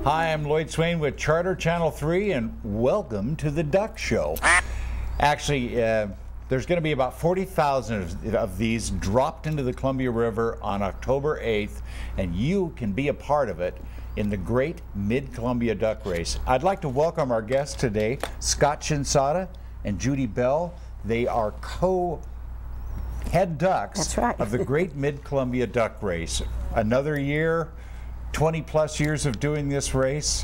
Hi, I'm Lloyd Swain with Charter Channel 3, and welcome to the Duck Show. Actually, there's going to be about 40,000 of these dropped into the Columbia River on October 8th, and you can be a part of it in the Great Mid-Columbia Duck Race. I'd like to welcome our guests today, Scott Shinsato and Judy Bell. They are co-head ducks of the Great Mid-Columbia Duck Race. Another year, 20-plus years of doing this race.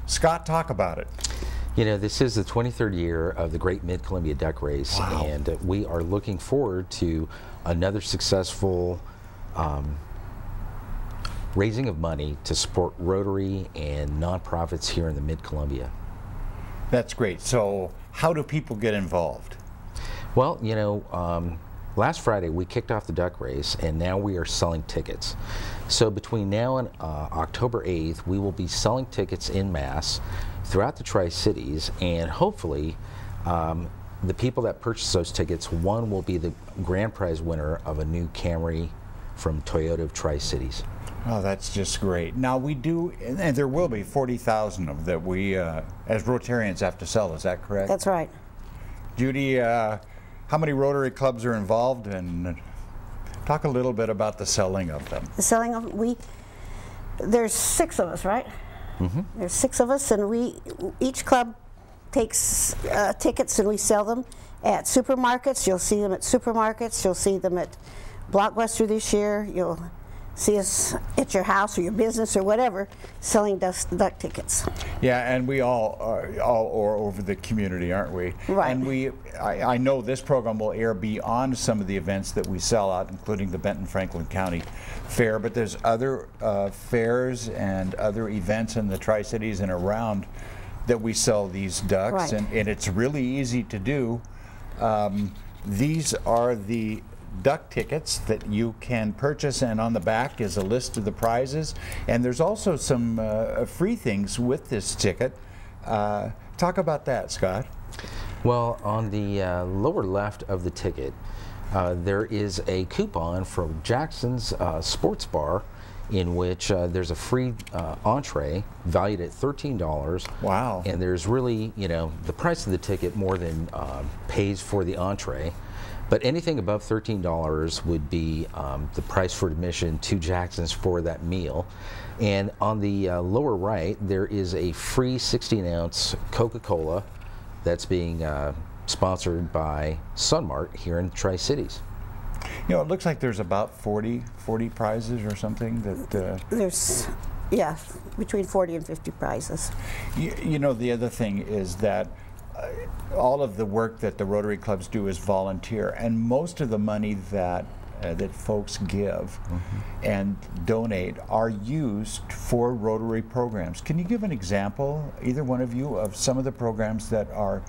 Scott, talk about it. You know, this is the 23rd year of the Great Mid-Columbia Duck Race, and we are looking forward to another successful raising of money to support Rotary and nonprofits here in the Mid-Columbia. That's great. So how do people get involved? Well, you know, last Friday we kicked off the duck race, and now we are selling tickets. So between now and October 8th, we will be selling tickets in mass throughout the Tri-Cities, and hopefully the people that purchase those tickets, one will be the grand prize winner of a new Camry from Toyota of Tri-Cities. Oh, that's just great. Now we do, and there will be 40,000 of them that we, as Rotarians, have to sell. Is that correct? That's right. Judy, how many Rotary clubs are involved, and talk a little bit about the selling of them. The selling of them, there's 6 of us, right? Mm-hmm. There's 6 of us, and each club takes tickets and we sell them at supermarkets. You'll see them at supermarkets. You'll see them at Blockbuster this year. You'll see us at your house or your business or whatever selling duck tickets. Yeah, and we all are over the community, aren't we? Right. And I know this program will air beyond some of the events that we sell out, including the Benton Franklin County Fair, but there's other fairs and other events in the Tri-Cities and around that we sell these ducks, right. and it's really easy to do. These are the duck tickets that you can purchase, and on the back is a list of the prizes, and there's also some free things with this ticket. Talk about that, Scott. Well, on the lower left of the ticket there is a coupon from Jackson's Sports Bar, in which there's a free entree valued at $13. Wow. And there's really, you know, the price of the ticket more than pays for the entree. But anything above $13 would be the price for admission to Jackson's for that meal. And on the lower right, there is a free 16-ounce Coca-Cola that's being sponsored by Sunmart here in the Tri-Cities. You know, it looks like there's about 40 prizes or something that... There's, yeah, between 40 and 50 prizes. You know, the other thing is that all of the work that the Rotary clubs do is volunteer, and most of the money that folks give and donate are used for Rotary programs. Can you give an example, either one of you, of some of the programs that are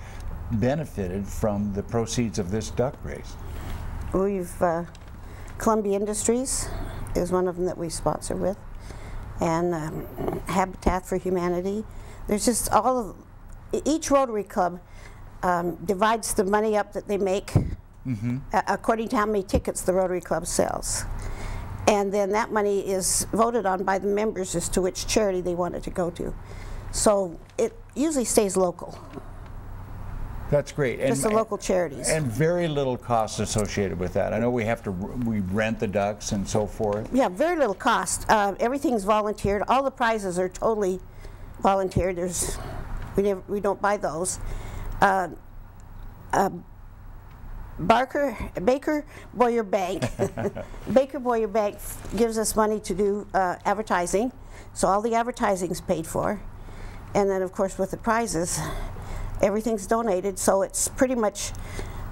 benefited from the proceeds of this duck race? We've Columbia Industries is one of them that we sponsor with, and Habitat for Humanity. There's just all of each Rotary Club divides the money up that they make according to how many tickets the Rotary Club sells. And then that money is voted on by the members as to which charity they want it to go to. So it usually stays local. That's great. Just the local charities. And very little cost associated with that. I know we rent the ducks and so forth. Yeah, very little cost. Everything's volunteered. All the prizes are totally volunteered. We don't buy those. Baker Boyer Bank Baker Boyer Bank gives us money to do advertising, so all the advertising's paid for, and then of course with the prizes everything's donated, so it's pretty much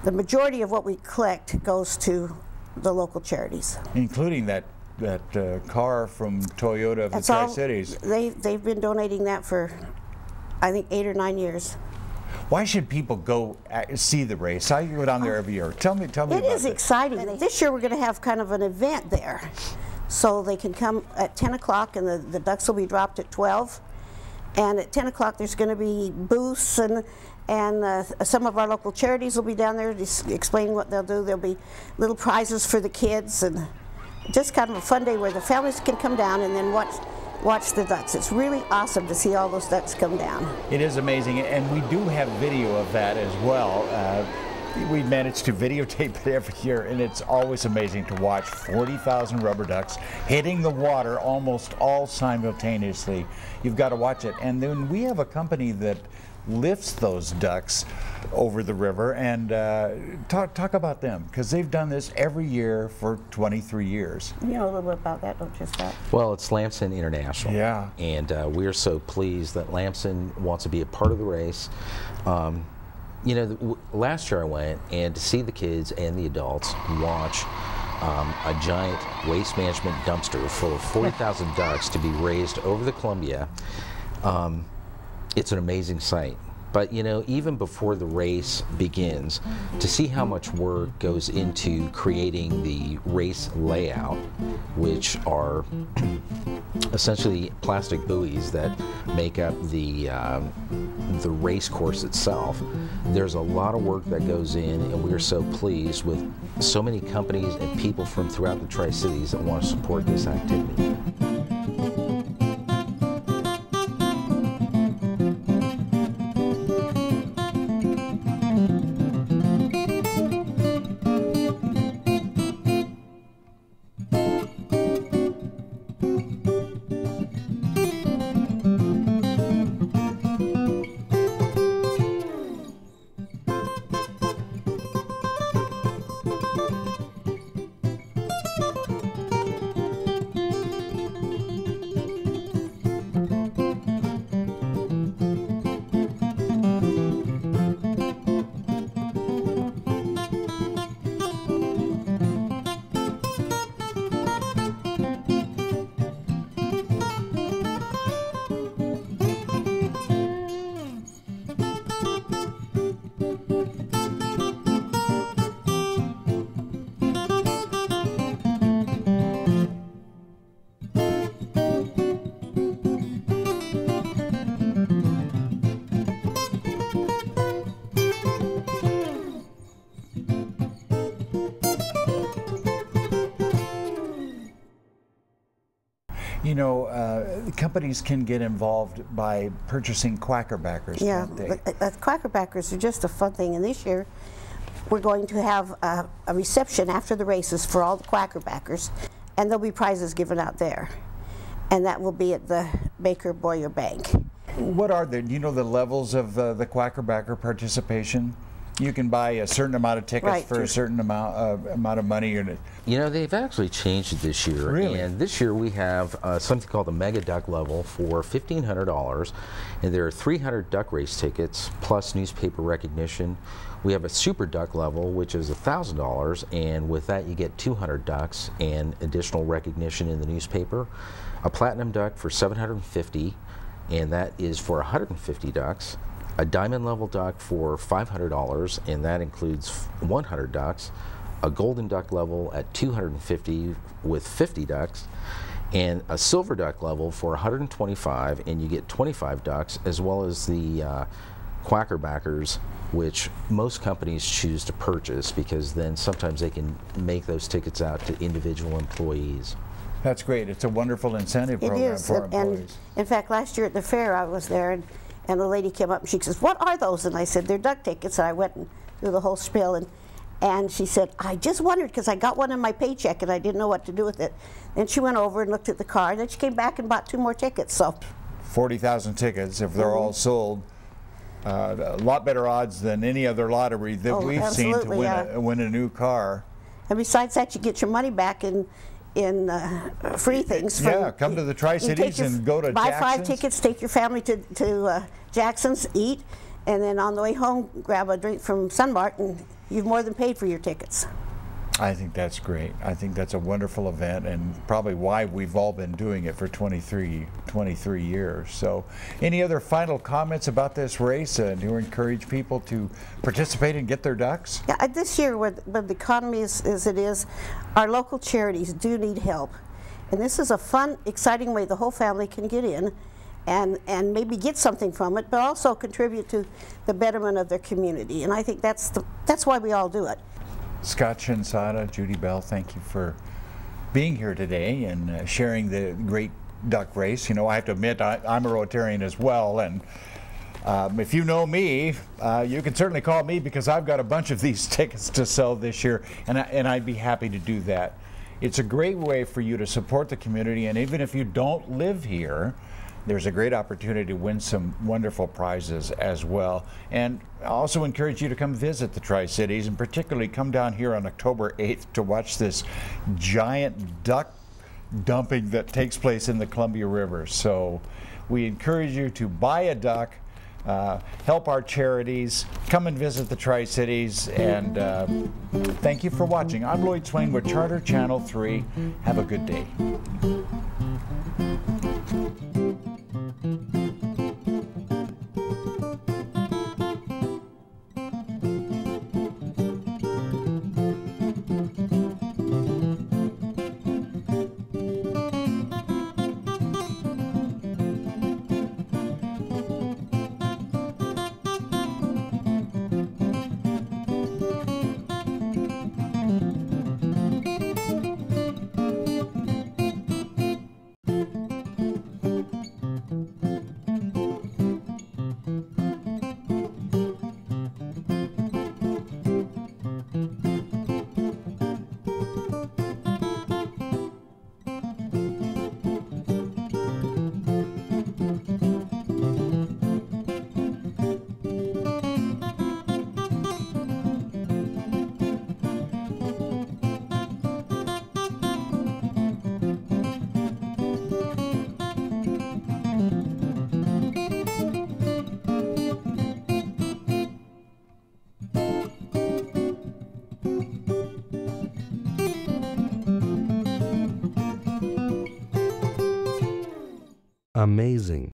the majority of what we collect goes to the local charities, including that car from Toyota of the Tri-Cities. They've been donating that for I think 8 or 9 years. Why should people go see the race? I go down there every year. Tell me about it. It is exciting. This year we're going to have kind of an event there. So they can come at 10 o'clock and the ducks will be dropped at 12. And at 10 o'clock there's going to be booths and some of our local charities will be down there explaining what they'll do. There'll be little prizes for the kids and just kind of a fun day where the families can come down and then watch watch the ducks. It's really awesome to see all those ducks come down. It is amazing, and we do have video of that as well. We managed to videotape it every year, and it's always amazing to watch 40,000 rubber ducks hitting the water almost all simultaneously. You've got to watch it. And then we have a company that lifts those ducks over the river, and talk about them, because they've done this every year for 23 years. You know a little bit about that, don't you, Scott? Well, it's Lamson International. Yeah. And we're so pleased that Lamson wants to be a part of the race. You know, last year I went, and to see the kids and the adults watch a giant waste management dumpster full of 40,000 ducks to be raised over the Columbia, it's an amazing sight. But you know, even before the race begins, to see how much work goes into creating the race layout, which are essentially plastic buoys that make up the race course itself. There's a lot of work that goes in, and we are so pleased with so many companies and people from throughout the Tri-Cities that want to support this activity. You know, companies can get involved by purchasing quackerbackers. Yeah, can't they? quackerbackers are just a fun thing, and this year we're going to have a reception after the races for all the quackerbackers, and there'll be prizes given out there, and that will be at the Baker Boyer Bank. What are the, do you know the levels of the quackerbacker participation? You can buy a certain amount of tickets for a certain amount of money. Or you know, they've actually changed it this year. Really? And this year we have something called the Mega Duck Level for $1,500. And there are 300 duck race tickets plus newspaper recognition. We have a Super Duck Level, which is $1,000. And with that you get 200 ducks and additional recognition in the newspaper. A Platinum Duck for $750, and that is for 150 ducks. A Diamond Level Duck for $500, and that includes 100 ducks. A Golden Duck Level at $250 with 50 ducks, and a Silver Duck Level for $125, and you get 25 ducks, as well as the quackerbackers, which most companies choose to purchase because then sometimes they can make those tickets out to individual employees. That's great. It's a wonderful incentive program for employees. And in fact, last year at the fair I was there, and the lady came up and she says, "What are those?" And I said, "They're duck tickets." And I went and through the whole spiel, and she said, "I just wondered because I got one in my paycheck and I didn't know what to do with it." And she went over and looked at the card, and then she came back and bought 2 more tickets. So 40,000 tickets, if they're all sold, a lot better odds than any other lottery that we've seen to win a new car. And besides that, you get your money back in free things. Yeah, come to the Tri-Cities and go to buy Jackson's. 5 tickets, take your family to Jackson's, eat, and then on the way home grab a drink from Sunmart, and you've more than paid for your tickets. I think that's great. I think that's a wonderful event, and probably why we've all been doing it for 23 years. So any other final comments about this race to encourage people to participate and get their ducks? Yeah, this year with the economy as it is, our local charities do need help. And this is a fun, exciting way the whole family can get in and maybe get something from it, but also contribute to the betterment of their community. And I think that's why we all do it. Scott Shinsato, Judy Bell, thank you for being here today and sharing the great duck race. You know, I have to admit I'm a Rotarian as well, and if you know me, you can certainly call me because I've got a bunch of these tickets to sell this year, and I'd be happy to do that. It's a great way for you to support the community, and even if you don't live here, there's a great opportunity to win some wonderful prizes as well. And I also encourage you to come visit the Tri-Cities, and particularly come down here on October 8th to watch this giant duck dumping that takes place in the Columbia River. So we encourage you to buy a duck, help our charities, come and visit the Tri-Cities, and thank you for watching. I'm Lloyd Swain with Charter Channel 3. Have a good day. Amazing.